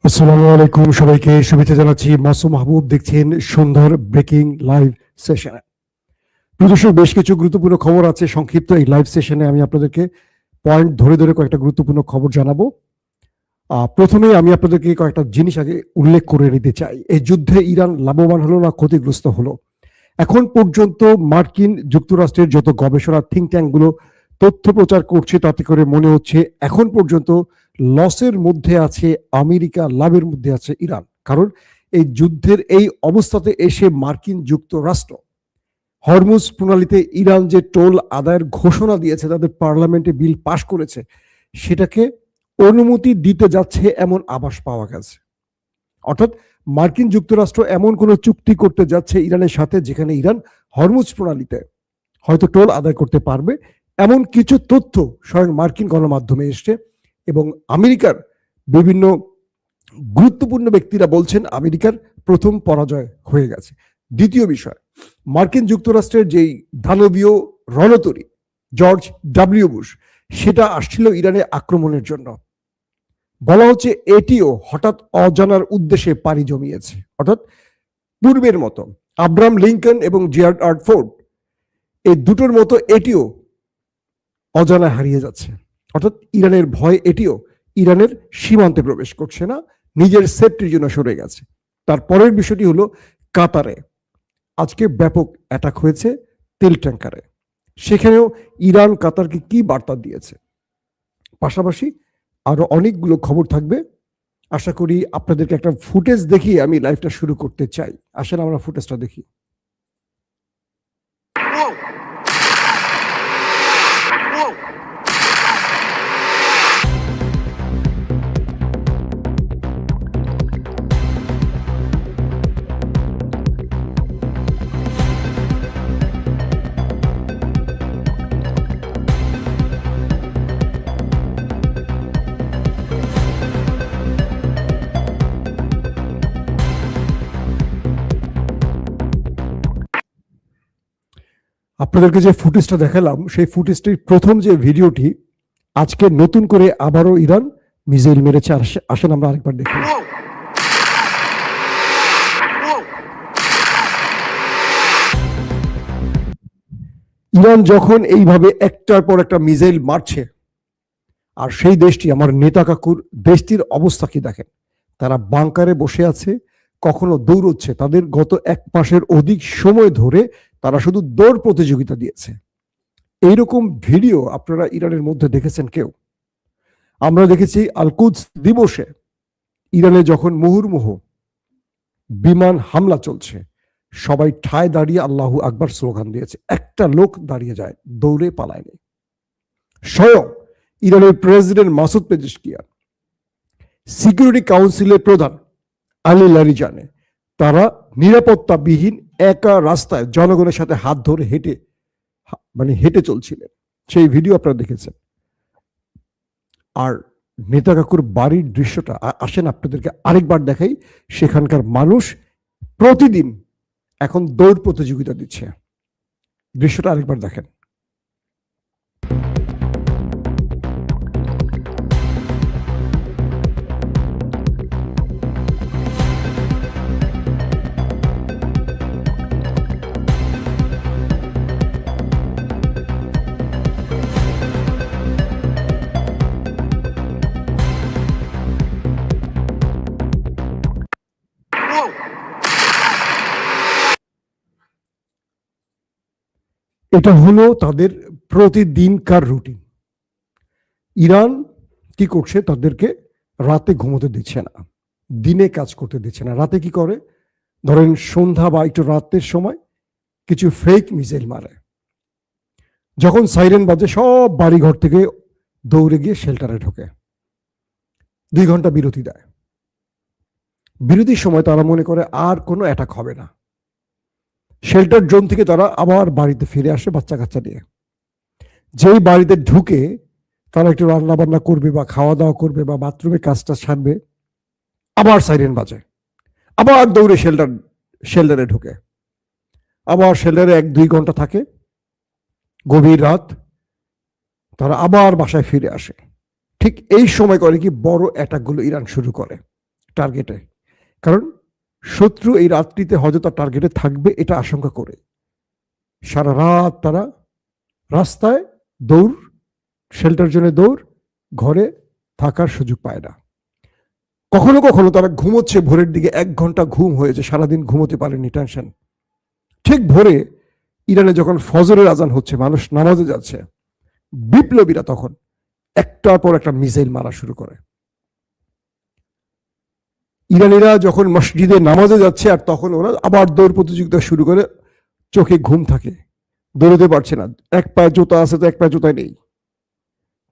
আসসালামু আলাইকুম, সবাইকে শুভেচ্ছা জানাচ্ছি। মাসুম মাহবুব দেখছেন সন্ধ্যার ব্রেকিং লাইভ সেশনে। প্রদর্শক, বেশ কিছু গুরুত্বপূর্ণ খবর আছে। সংক্ষিপ্ত এই লাইভ সেশনে আমি আপনাদেরকে পয়েন্ট ধরে ধরে কয়েকটা গুরুত্বপূর্ণ খবর জানাবো। প্রথমে আমি আপনাদেরকে কয়েকটা জিনিস আগে উল্লেখ করে নিতে চাই। এই যুদ্ধে ইরান লাভবান হলো না ক্ষতিগ্রস্ত হলো? এখন পর্যন্ত মার্কিন যুক্তরাষ্ট্রের যত গবেষণা থিঙ্ক ট্যাঙ্কগুলো তথ্য প্রচার করছে, তাতে করে মনে হচ্ছে এখন পর্যন্ত লসের মধ্যে আছে আমেরিকা, লাভের মধ্যে আছে ইরান। কারণ এই যুদ্ধের এই অবস্থাতে এসে মার্কিন যুক্তরাষ্ট্র হরমুজ প্রণালীতে ইরান যে টোল আদায়ের ঘোষণা দিয়েছে, তাদের পার্লামেন্টে বিল পাশ করেছে, সেটাকে অনুমতি দিতে যাচ্ছে এমন আভাস পাওয়া গেছে। অর্থাৎ মার্কিন যুক্তরাষ্ট্র এমন কোনো চুক্তি করতে যাচ্ছে ইরানের সাথে, যেখানে ইরান হরমুজ প্রণালীতে হয়তো টোল আদায় করতে পারবে, এমন কিছু তথ্য স্বয়ং মার্কিন গণমাধ্যমে এসছে। এবং আমেরিকার বিভিন্ন গুরুত্বপূর্ণ ব্যক্তিরা বলছেন আমেরিকার প্রথম পরাজয় হয়ে গেছে। দ্বিতীয় বিষয়, মার্কিন যুক্তরাষ্ট্রের যেই দানবীয় রণতরী জর্জ ডাব্লিউ বুশ, সেটা আসছিল ইরানে আক্রমণের জন্য। বলা হচ্ছে এটিও হঠাৎ অজানার উদ্দেশ্যে পাড়ি জমিয়েছে। অর্থাৎ পূর্বের মতো আব্রাহাম লিঙ্কন এবং জিয়ার্ড আর ফোর্ড, এই দুটোর মতো এটিও অজানা হারিয়ে যাচ্ছে। অর্থাৎ ইরানের ভয় এটিও ইরানের সীমান্তে প্রবেশ করছে না, নিজের সেফটির জন্য সরে গেছে। তারপরের বিষয়টি হলো কাতারে আজকে ব্যাপক অ্যাটাক হয়েছে তেল ট্যাঙ্কারে। সেখানেও ইরান কাতারকে কি বার্তা দিয়েছে, পাশাপাশি আরো অনেকগুলো খবর থাকবে। আশা করি আপনাদেরকে একটা ফুটেজ দেখিয়ে আমি লাইভটা শুরু করতে চাই। আসেন আমরা ফুটেজটা দেখি। আপনাদেরকে যে ফুটেজটা দেখালাম, সেই ফুটেজটির প্রথম যে ভিডিওটি, আজকে নতুন করে আবারও ইরান মিসাইল মেরেছে। আসেন আমরা আরেকবার দেখি। ইরান যখন এইভাবে একটার পর একটা মিসাইল মারছে, আর সেই দেশটি, আমার নেতা কাকুর দেশটির অবস্থা কি দেখেন। তারা বাংকারে বসে আছে, কখনো দৌড়চ্ছে। তাদের গত এক মাসের অধিক সময় ধরে তারা শুধু দৌড় প্রতিযোগিতা দিয়েছে। এইরকম ভিডিও আপনারা ইরানের মধ্যে দেখেছেন কেউ? আমরা দেখেছি আল-কুদস দিবসে ইরানে যখন মুহুর্মুহু বিমান হামলা চলছে, সবাই ঠায় দাঁড়িয়ে আল্লাহু আকবার স্লোগান দিয়েছে। একটা লোক দাঁড়িয়ে যায়, দৌড়ে পালায়নি। স্বয়ং ইরানের প্রেসিডেন্ট মাসুদ পেজেশকিয়ান, সিকিউরিটি কাউন্সিলের প্রধান আলী লারিজানে, তারা নিরাপত্তাবিহীন একা রাস্তায় জনগণের সাথে হাত ধরে হেঁটে চলছিলেন। সেই ভিডিও আপনারা দেখেছেন। আর নেতা কাকুর বাড়ির দৃশ্যটা আসেন আপনাদেরকে আরেকবার দেখাই। সেখানকার মানুষ প্রতিদিন এখন দৌড় প্রতিযোগিতা দিচ্ছে। দৃশ্যটা আরেকবার দেখেন। এটা হলো তাদের প্রতিদিনকার রুটিন। ইরান কি করছে, তাদেরকে রাতে ঘুমোতে দিচ্ছে না, দিনে কাজ করতে দিচ্ছে না। রাতে কি করে, ধরেন সন্ধ্যা বা একটু রাতের সময় কিছু ফেক মিসাইল মারে। যখন সাইরেন বাজে, সব বাড়িঘর থেকে দৌড়ে গিয়ে শেল্টারে ঢোকে। 2 ঘন্টা বিরতি দেয়। বিরতির সময় তারা মনে করে আর কোনো অ্যাটাক হবে না। শেল্টার জোন থেকে তারা আবার বাড়িতে ফিরে আসে বাচ্চা কাচ্চা নিয়ে। যেই বাড়িতে ঢুকে তারা একটু রান্না বান্না করবে বা খাওয়া দাওয়া করবে বা বাথরুমে কাজটা সারবে, আবার সাইরেন বাজে, আবার দৌড়ে শেল্টারে ঢুকে, আবার শেল্টারে 1-2 ঘন্টা থাকে। গভীর রাত তারা আবার বাসায় ফিরে আসে। ঠিক এই সময় করে কি বড় অ্যাটাকগুলো ইরান শুরু করে। টার্গেটে, কারণ শত্রু এই রাত্রিতে হয়তো তার টার্গেটে থাকবে এটা আশঙ্কা করে সারা রাত তারা রাস্তায় দৌড়, শেল্টার জোনে দৌড়, ঘরে থাকার সুযোগ পায় না। কখনো কখনো তারা ঘুমোচ্ছে, ভোরের দিকে 1 ঘন্টা ঘুম হয়েছে, সারাদিন ঘুমোতে পারেনি, টেনশন। ঠিক ভোরে ইরানে যখন ফজরের আজান হচ্ছে, মানুষ নামাজে যাচ্ছে, বিপ্লবীরা তখন একটার পর একটা মিসাইল মারা শুরু করে। ইরানিরা যখন মসজিদে নামাজে যাচ্ছে আর তখন ওরা আবার দৌড় প্রতিযোগিতা শুরু করে, চোখে ঘুম থাকে, দৌড়তে পারছে না, এক পায়ে জুতা আছে তো এক পায়ে জুতায় নেই,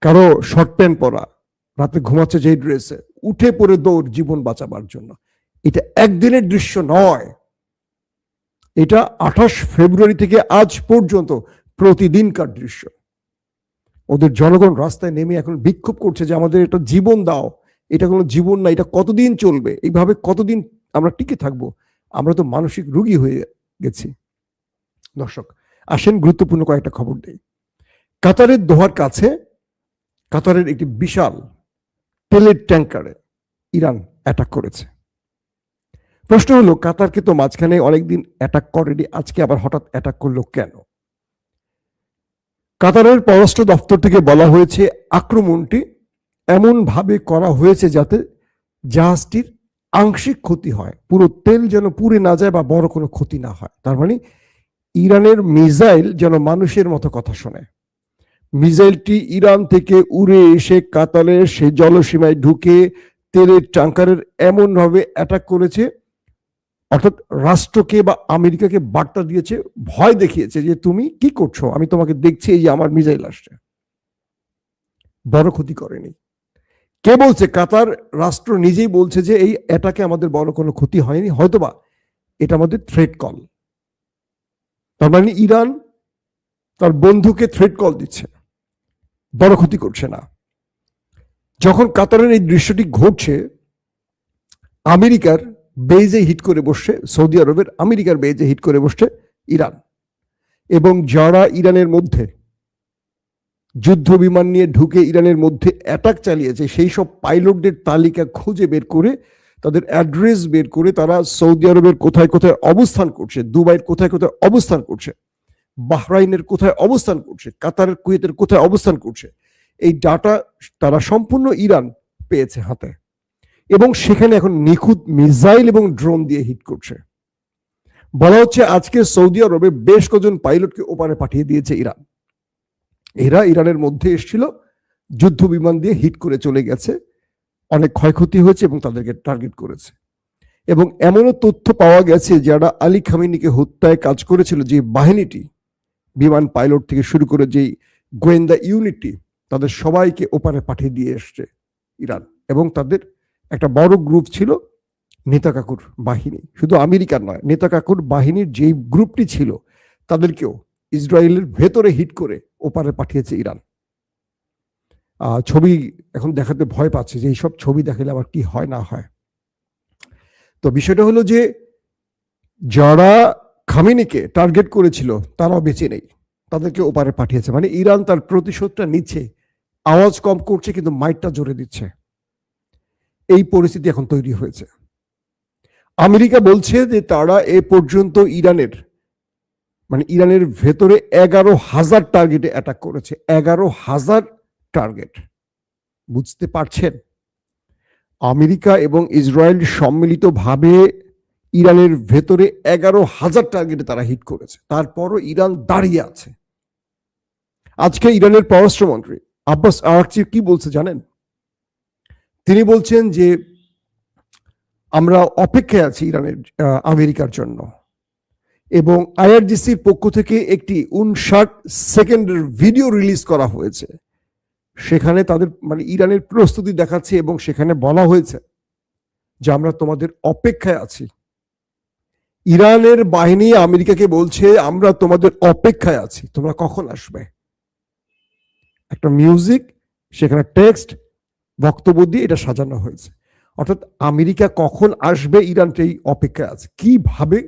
কারো শর্ট প্যান্ট পরা, রাতে ঘুমাচ্ছে যেই ড্রেসে, উঠে পড়ে দৌড় জীবন বাঁচাবার জন্য। এটা একদিনের দৃশ্য নয়, এটা 28 ফেব্রুয়ারি থেকে আজ পর্যন্ত প্রতিদিনকার দৃশ্য। ওদের জনগণ রাস্তায় নেমে এখন বিক্ষোভ করছে যে আমাদের এটা জীবন দাও, এটা কোনো জীবন না, এটা কতদিন চলবে, এইভাবে কতদিন আমরা টিকে থাকবো, আমরা তো মানসিক রোগী হয়ে গেছি। দর্শক আসেন গুরুত্বপূর্ণ কয়েকটা খবর দেই। কাতারের দোহার কাছে কাতারের একটি বিশাল তেলের ট্যাঙ্কারে ইরান অ্যাটাক করেছে। প্রশ্ন হলো, কাতারকে তো মাঝখানে অনেকদিন অ্যাটাক করেনি, আজকে আবার হঠাৎ অ্যাটাক করলো কেন? কাতারের পররাষ্ট্র দপ্তর থেকে বলা হয়েছে আক্রমণটি এমন ভাবে করা হয়েছে যাতে জাহাজটির আংশিক ক্ষতি হয়, পুরো তেল যেন পুড়ে না যায় বা বড় কোনো ক্ষতি না হয়। তার মানে ইরানের মিসাইল যেন মানুষের মতো কথা শোনে। মিসাইলটি ইরান থেকে উড়ে এসে কাতারের সে জলসীমায় ঢুকে তেলের ট্যাঙ্কারের এমন ভাবে অ্যাটাক করেছে, অর্থাৎ রাষ্ট্রকে বা আমেরিকাকে বার্তা দিয়েছে, ভয় দেখিয়েছে যে তুমি কি করছো, আমি তোমাকে দেখছি, এই যে আমার মিসাইল আসছে। বড় ক্ষতি করেনি। কে বলছে? কাতার রাষ্ট্র নিজেই বলছে যে এই অ্যাটাকে আমাদের বড় কোনো ক্ষতি হয়নি, হয়তোবা এটা আমাদের থ্রেট কল। তার মানে ইরান তার বন্ধুকে থ্রেট কল দিচ্ছে, বড় ক্ষতি করছে না। যখন কাতারের এই দৃশ্যটি ঘটছে, আমেরিকার বেজে হিট করে বসছে, সৌদি আরবের আমেরিকার বেজে হিট করে বসছে ইরান, এবং যারা ইরানের মধ্যে যুদ্ধ বিমান নিয়ে ঢুকে ইরানের মধ্যে অ্যাটাক চালিয়েছে সেই সব পাইলটদের তালিকা খুঁজে বের করে, তাদের অ্যাড্রেস বের করে, তারা সৌদি আরবের কোথায় কোথায় অবস্থান করছে, দুবাইয়ের কোথায় কোথায় অবস্থান করছে, বাহরাইনের কোথায় অবস্থান করছে, কাতারের, কুয়েতের কোথায় অবস্থান করছে, এই ডাটা তারা সম্পূর্ণ ইরান পেয়েছে হাতে, এবং সেখানে এখন নিখুঁত মিসাইল এবং ড্রোন দিয়ে হিট করছে। বলা হচ্ছে আজকে সৌদি আরবে বেশ কজন পাইলটকে ওপারে পাঠিয়ে দিয়েছে ইরান। এরা ইরানের মধ্যে এসেছিল, যুদ্ধ বিমান দিয়ে হিট করে চলে গেছে, অনেক ক্ষয়ক্ষতি হয়েছে এবং তাদেরকে টার্গেট করেছে। এবং এমনও তথ্য পাওয়া গেছে যারা আলী খামেনিকে হত্যায় কাজ করেছিল, যে বাহিনীটি, বিমান পাইলট থেকে শুরু করে যেই গোয়েন্দা ইউনিটটি, তাদের সবাইকে ওপারে পাঠিয়ে দিয়ে এসছে ইরান। এবং তাদের একটা বড় গ্রুপ ছিল নেতা কাকুর বাহিনী, শুধু আমেরিকার নয়, নেতা কাকুর বাহিনীর যেই গ্রুপটি ছিল তাদেরকেও ইসরায়েলের ভেতরে হিট করে ওপারে পাঠিয়েছে ইরান। ছবি এখন দেখাতে ভয় পাচ্ছে যে এইসব ছবি দেখালে আবার কি হয় না হয়। তো বিষয়টা হলো যে যারা খামেনিকে টার্গেট করেছিল তারাও বেঁচে নেই, তাদেরকে ওপারে পাঠিয়েছে। মানে ইরান তার প্রতিশোধটা নিচ্ছে, আওয়াজ কম করছে কিন্তু মাইটটা জোরে দিচ্ছে। এই পরিস্থিতি এখন তৈরি হয়েছে। আমেরিকা বলছে যে তারা এ পর্যন্ত ইরানের ভেতরে 11,000 টার্গেটে অ্যাটাক করেছে। 11,000 টার্গেট, বুঝতে পারছেন? আমেরিকা এবং ইসরায়েল সম্মিলিতভাবে ইরানের ভেতরে 11,000 টার্গেটে তারা হিট করেছে, তারপরও ইরান দাঁড়িয়ে আছে। আজকে ইরানের পররাষ্ট্রমন্ত্রী আব্বাস আরাকচি কি বলছে জানেন? তিনি বলছেন যে আমরা অপেক্ষায় আছি ইরানের আমেরিকার জন্য, এবং আইআরজিসির পক্ষ থেকে একটি 59 সেকেন্ডের ভিডিও রিলিজ করা হয়েছে। সেখানে তাদের ইরানের প্রস্তুতি দেখাচ্ছে এবং সেখানে বলা হয়েছে যে আমরা তোমাদের অপেক্ষায় আছি। ইরানের বাহিনী আমেরিকাকে বলছে আমরা তোমাদের অপেক্ষায় আছি, তোমরা কখন আসবে। একটা মিউজিক, সেখানে টেক্সট, বক্তব্য দিয়ে এটা সাজানো হয়েছে। অর্থাৎ আমেরিকা কখন আসবে ইরান সেই অপেক্ষায় আছে। কিভাবে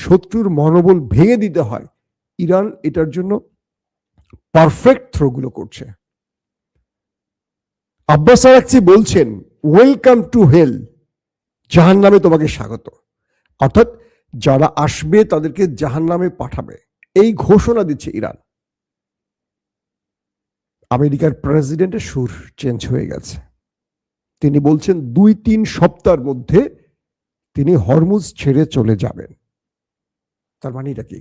শত্রুর মনোবল ভেঙে দিতে হয়, ইরান এটার জন্য পারফেক্ট থ্রোগুলো করছে। আব্বাস আরাকচি বলছেন ওয়েলকাম টু হেল, জাহান্নামে তোমাকে স্বাগত। অর্থাৎ যারা আসবে তাদেরকে জাহান্নামে পাঠাবে, এই ঘোষণা দিচ্ছে ইরান। আমেরিকার প্রেসিডেন্টের সুর চেঞ্জ হয়ে গেছে। তিনি বলছেন 2-3 সপ্তাহের মধ্যে তিনি হরমুজ ছেড়ে চলে যাবেন। তার মানে এটা কি?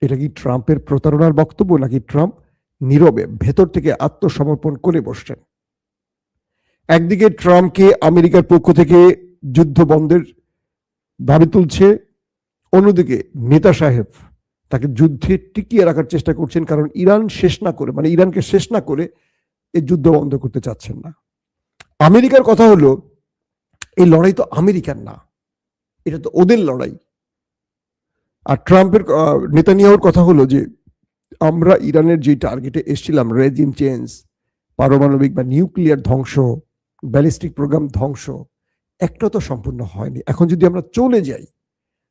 এটা কি ট্রাম্পের প্রতারণার বক্তব্য, নাকি ট্রাম্প নীরবে ভেতর থেকে আত্মসমর্পণ করে বসছেন? একদিকে ট্রাম্পকে আমেরিকার পক্ষ থেকে যুদ্ধ বন্ধের দাবি তুলছে, অন্যদিকে নেতা সাহেব তাকে যুদ্ধে টিকিয়ে রাখার চেষ্টা করছেন, কারণ ইরান শেষ না করে, মানে ইরানকে শেষ না করে এই যুদ্ধ বন্ধ করতে চাচ্ছেন না। আমেরিকার কথা হলো, এই লড়াই তো আমেরিকার না, এটা তো ওদের লড়াই। আর ট্রাম্পের নেতানিয়াহুর কথা হলো যে আমরা ইরানের যে টার্গেটে এসেছিলাম, রেজিম চেঞ্জ, পারমাণবিক বা নিউক্লিয়ার ধ্বংস, ব্যালিস্টিক প্রোগ্রাম ধ্বংস, একটা তো সম্পূর্ণ হয়নি। এখন যদি আমরা চলে যাই,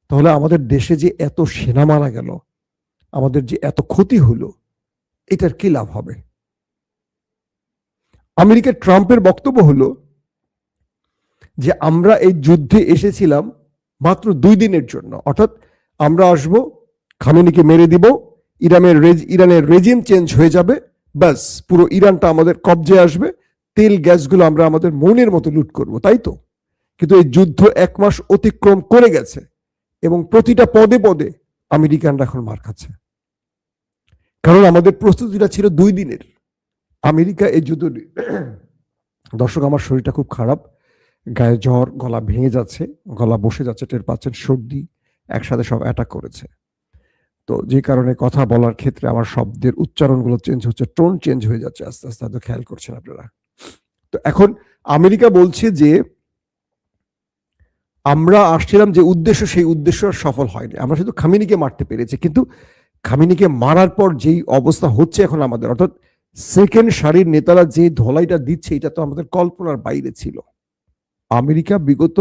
তাহলে আমাদের দেশে যে এত সেনা মারা গেল, আমাদের যে এত ক্ষতি হলো, এটার কি লাভ হবে? আমেরিকার ট্রাম্পের বক্তব্য হলো যে আমরা এই যুদ্ধে এসেছিলাম মাত্র 2 দিনের জন্য, অর্থাৎ আমরা আসব, খামেনিকে মেরে দিব, ইরানের রেজিম চেঞ্জ হয়ে যাবে, ব্যাস পুরো ইরানটা আমাদের কবজে আসবে, তেল গ্যাসগুলো আমরা আমাদের মনের মতো লুট করব, তাই তো? কিন্তু এই যুদ্ধ 1 মাস অতিক্রম করে গেছে এবং প্রতিটা পদে পদে আমেরিকানরা এখন মার খাচ্ছে, কারণ আমাদের প্রস্তুতিটা ছিল 2 দিনের। আমেরিকা এই যুদ্ধ, দর্শক আমার শরীরটা খুব খারাপ, গায়ে জ্বর, গলা ভেঙে যাচ্ছে, গলা বসে যাচ্ছে, টের পাচ্ছেন, সর্দি একসাথে সব অ্যাটাক করেছে। তো যে কারণে কথা বলার ক্ষেত্রে আমার শব্দের উচ্চারণগুলো চেঞ্জ হচ্ছে, টোন চেঞ্জ হয়ে যাচ্ছে আস্তে আস্তে, হয়তো খেয়াল করছেন আপনারা। তো এখন আমেরিকা বলছে যে আমরা আসছিলাম যে উদ্দেশ্য, সেই উদ্দেশ্য সফল হয়নি, আমরা শুধু খামেনিকে মারতে পেরেছি। কিন্তু খামেনিকে মারার পর যেই অবস্থা হচ্ছে এখন আমাদের, অর্থাৎ সেকেন্ড সারির নেতারা যে ধোলাইটা দিচ্ছে, এটা তো আমাদের কল্পনার বাইরে ছিল। আমেরিকা বিগত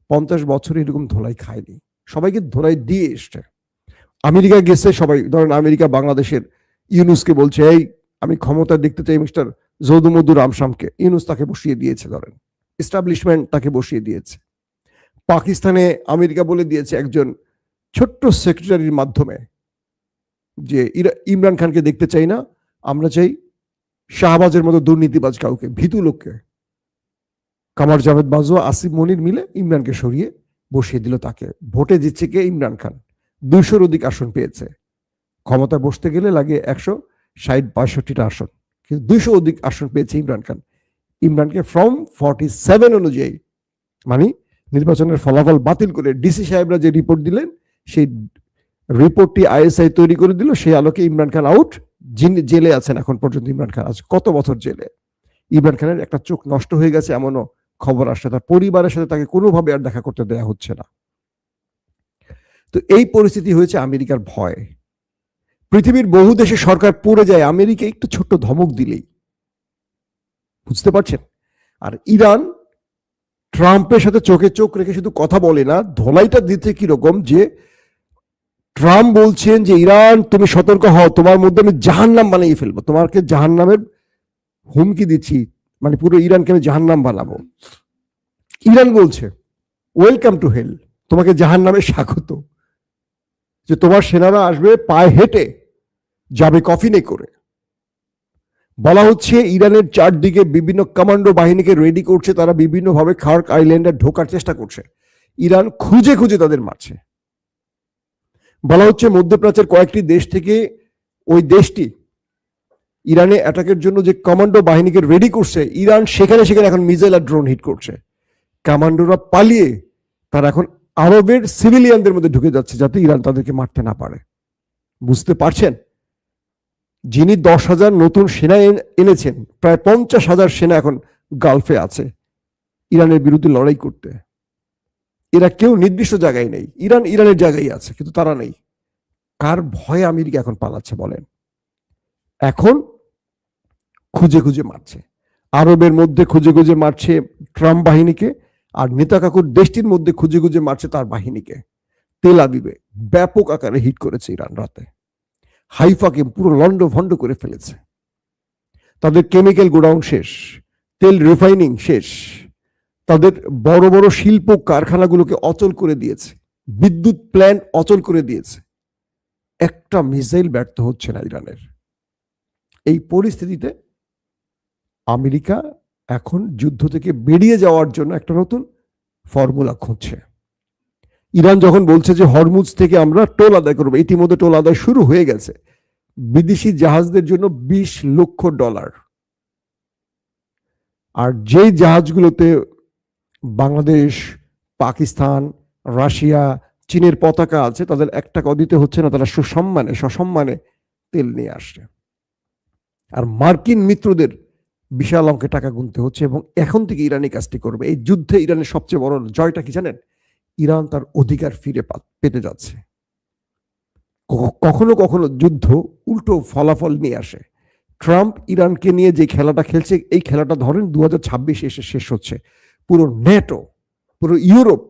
50 বছরে এরকম ধোলাই খায়নি, সবাইকে ধোলাই দিয়ে এসছে। আমেরিকা গেছে সবাই, ধরেন আমেরিকা বাংলাদেশের ইউনুসকে বলছে, এই আমি ক্ষমতা দেখতে চাই মিস্টার যদুমধু রামশামকে, ইউনুস তাকে বসিয়ে দিয়েছে, ধরেন এস্টাবলিশমেন্ট তাকে বসিয়ে দিয়েছে। পাকিস্তানে আমেরিকা বলে দিয়েছে একজন ছোট্ট সেক্রেটারির মাধ্যমে যে ইমরান খানকে দেখতে চাই না, আমরা চাই শাহবাজের মতো দুর্নীতিবাজ কাউকে, ভীতু লোককে। কামার জাভেদ বাজওয়া, আসিফ মনির মিলে ইমরানকে সরিয়ে বসিয়ে দিল তাকে। ভোটে জিতছে কে? ইমরান খান, 200-র অধিক আসন পেয়েছে। ক্ষমতা বসতে গেলে লাগে 160-62টা আসন, কিন্তু 200 অধিক আসন পেয়েছে ইমরান খান। ইমরানকে ফর্ম 47 অনুযায়ী, মানে নির্বাচনের ফলাফল বাতিল করে ডিসি সাহেবরা যে রিপোর্ট দিলেন, সেই রিপোর্টটি আইএসআই তৈরি করে দিল, সেই আলোকে ইমরান খান আউট। জেলে আছেন এখন পর্যন্ত ইমরান খান, আজ কত বছর জেলে। ইমরান খানের একটা চোখ নষ্ট হয়ে গেছে এমনও খবর আসছে, তার পরিবারের সাথে তাকে কোনোভাবে আর দেখা করতে দেয়া হচ্ছে না। তো এই পরিস্থিতি হয়েছে আমেরিকার ভয়। পৃথিবীর বহু দেশে সরকার পড়ে যায় আমেরিকা একটু ছোট্ট ধমক দিলেই, বুঝতে পারছেন? আর ইরান ট্রাম্পের সাথে চোখে চোখ রেখে শুধু কথা বলে না, ধোলাইটা দিতে কিরকম যে ট্রাম্প বলছেন যে ইরান তুমি সতর্ক হও, তোমার মধ্যে আমি জাহান্নাম বানিয়ে ফেলবো, তোমাকে জাহান্নামের হুমকি দিচ্ছি, মানে পুরো ইরানকে আমি জাহান্নাম বানাবো। ইরান বলছে ওয়েলকাম টু হেল, তোমাকে জাহান্নামে স্বাগত, যে তোমার সেনারা আসবে পায়ে হেঁটে, যাবে কফিনে করে। বলা হচ্ছে ইরানের চারদিকে বিভিন্ন কমান্ডো বাহিনীকে রেডি করছে, তারা বিভিন্নভাবে খার্ক আইল্যান্ডে ঢোকার চেষ্টা করছে, ইরান খুঁজে খুঁজে তাদের মারছে। বলা হচ্ছে মধ্যপ্রাচ্যের কয়েকটি দেশ থেকে ওই দেশটি ইরানে অ্যাটাকের জন্য যে কমান্ডো বাহিনীকে রেডি করছে, ইরান সেখানে সেখানে এখন মিসাইল আর ড্রোন হিট করছে। কমান্ডোরা পালিয়ে তারা এখন আরবের সিভিলিয়ানদের মধ্যে ঢুকে যাচ্ছে, যাতে ইরান তাদেরকে মারতে না পারে। বুঝতে পারছেন? যিনি 10,000 নতুন সেনা এনেছেন, প্রায় 50,000 সেনা এখন গালফে আছে ইরানের বিরুদ্ধে লড়াই করতে। এরা কেউ নির্দিষ্ট জায়গায় নেই, ইরানের জায়গায় আছে, কিন্তু তারা নেই। কার ভয়ে আমেরিকা এখন পালাচ্ছে বলেন? এখন খুঁজে খুঁজে মারছে, আরবের মধ্যে খুঁজে খুঁজে মারছে ট্রাম্প বাহিনীকে, আর নেতা কাকুর দেশটির মধ্যে খুঁজে খুঁজে মারছে তার বাহিনীকে। তেল আবিবে ব্যাপক আকারে হিট করেছে ইরান রাতে, হাইফাকে পুরো লন্ড ভন্ড করে ফেলেছে, তাদের কেমিক্যাল গোডাউন শেষ, তেল রিফাইনিং শেষ, তাদের বড় বড় শিল্প কারখানাগুলোকে অচল করে দিয়েছে, বিদ্যুৎ প্ল্যান্ট অচল করে দিয়েছে। একটা মিসাইল ব্যর্থ হচ্ছে না ইরানের। এই পরিস্থিতিতে আমেরিকা এখন যুদ্ধ থেকে বেরিয়ে যাওয়ার জন্য একটা নতুন ফর্মুলা খুঁজছে। ইরান যখন বলছে যে হরমুজ থেকে আমরা টোল আদায় করবো, ইতিমধ্যে টোল আদায় শুরু হয়ে গেছে বিদেশি জাহাজদের জন্য $20 লক্ষ। আর যেই জাহাজগুলোতে বাংলাদেশ, পাকিস্তান, রাশিয়া, চীনের পতাকা আছে, তাদের $1 দিতে হচ্ছে না, তারা সসম্মানে তেল নিয়ে আসছে। আর মার্কিন মিত্রদের বিশাল অঙ্কে টাকা গুনতে হচ্ছে, এবং এখন থেকে ইরানি কাজটি করবে। এই যুদ্ধে ইরানের সবচেয়ে বড় জয়টা কি জানেন? ইরান তার অধিকার ফিরে পেতে যাচ্ছে। কখনো কখনো যুদ্ধ উল্টো ফলাফল নিয়ে আসে। ট্রাম্প ইরানকে নিয়ে যে খেলাটা খেলছে, এই খেলাটা ধরেন 2026 এসে শেষ হচ্ছে। পুরো নেটো, পুরো ইউরোপ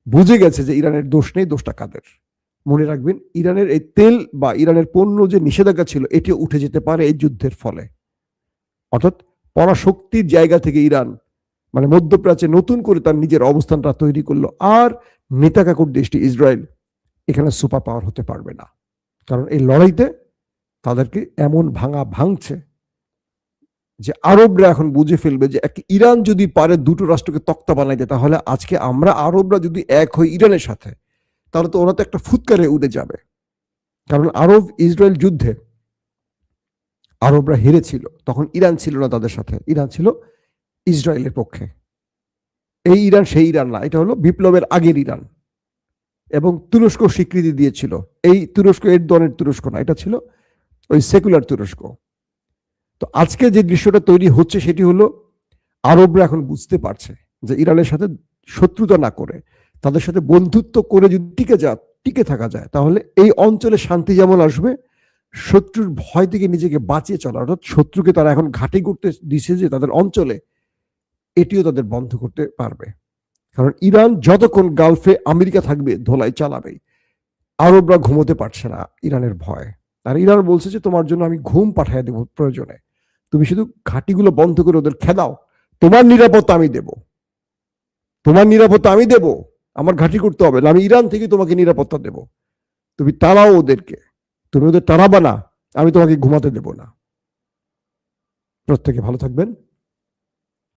বুঝে গেছে যে ইরানের দোষ নেই, দোষটা কাদের। মনে রাখবেন, ইরানের এই তেল বা ইরানের পণ্য যে নিষেধাজ্ঞা ছিল, এটিও উঠে যেতে পারে এই যুদ্ধের ফলে। অর্থাৎ পরাশক্তির জায়গা থেকে ইরান মানে মধ্যপ্রাচ্যে নতুন করে তার নিজের অবস্থানটা তৈরি করলো। আর নেতাকাকুর দেশটি ইসরায়েল এখানে সুপার পাওয়ার হতে পারবে না, কারণ এই লড়াইতে তাদেরকে এমন ভাঙছে যে আরবরা এখন বুঝে ফেলবে যে ইরান যদি পারে দুটো রাষ্ট্রকে তক্তা বানাইতে, তাহলে আজকে আমরা আরবরা যদি এক হই ইরানের সাথে, তাহলে তো ওরা তো একটা ফুৎকারে উড়ে যাবে। কারণ আরব ইসরায়েল যুদ্ধে আরবরা হেরেছিল, তখন ইরান ছিল না তাদের সাথে, ইরান ছিল ইসরায়েলের পক্ষে। এই ইরান সেই ইরান না, এটা হলো বিপ্লবের আগের ইরান। এবং তুরস্ক স্বীকৃতি দিয়েছিল। এই তুরস্ক এরদোয়ানের তুরস্ক না, এটা ছিল ওই সেকুলার তুরস্ক। তো আজকে যে দৃশ্যটা তৈরি হচ্ছে সেটি হলো আরবরা এখন বুঝতে পারছে যে ইরানের সাথে শত্রুতা না করে তাদের সাথে বন্ধুত্ব করে যদি টিকে থাকা যায়, তাহলে এই অঞ্চলে শান্তি যেমন আসবে, শত্রুর ভয় থেকে নিজেকে বাঁচিয়ে চলা, অর্থাৎ শত্রুকে তারা এখন ঘাঁটি করতে দিছে যে তাদের অঞ্চলে, এটিও তাদের বন্ধ করতে পারবে। কারণ ইরান যতক্ষণ গালফে আমেরিকা থাকবে ধোলাই চালাবে। আরবরা ঘুমোতে পারছে না ইরানের ভয়। আর ইরান বলছে যে তোমার জন্য আমি ঘুম পাঠিয়ে দেবো প্রয়োজনে, তুমি শুধু ঘাঁটিগুলো বন্ধ করে ওদের খেদাও, তোমার নিরাপত্তা আমি দেব, তোমার নিরাপত্তা আমি দেব, আমার ঘাঁটি করতে হবে না, আমি ইরান থেকে তোমাকে নিরাপত্তা দেব, তুমি তাড়াও ওদেরকে, তুমি ওদের তাড়াবা না, আমি তোমাকে ঘুমাতে দেব না। প্রত্যেকে ভালো থাকবেন।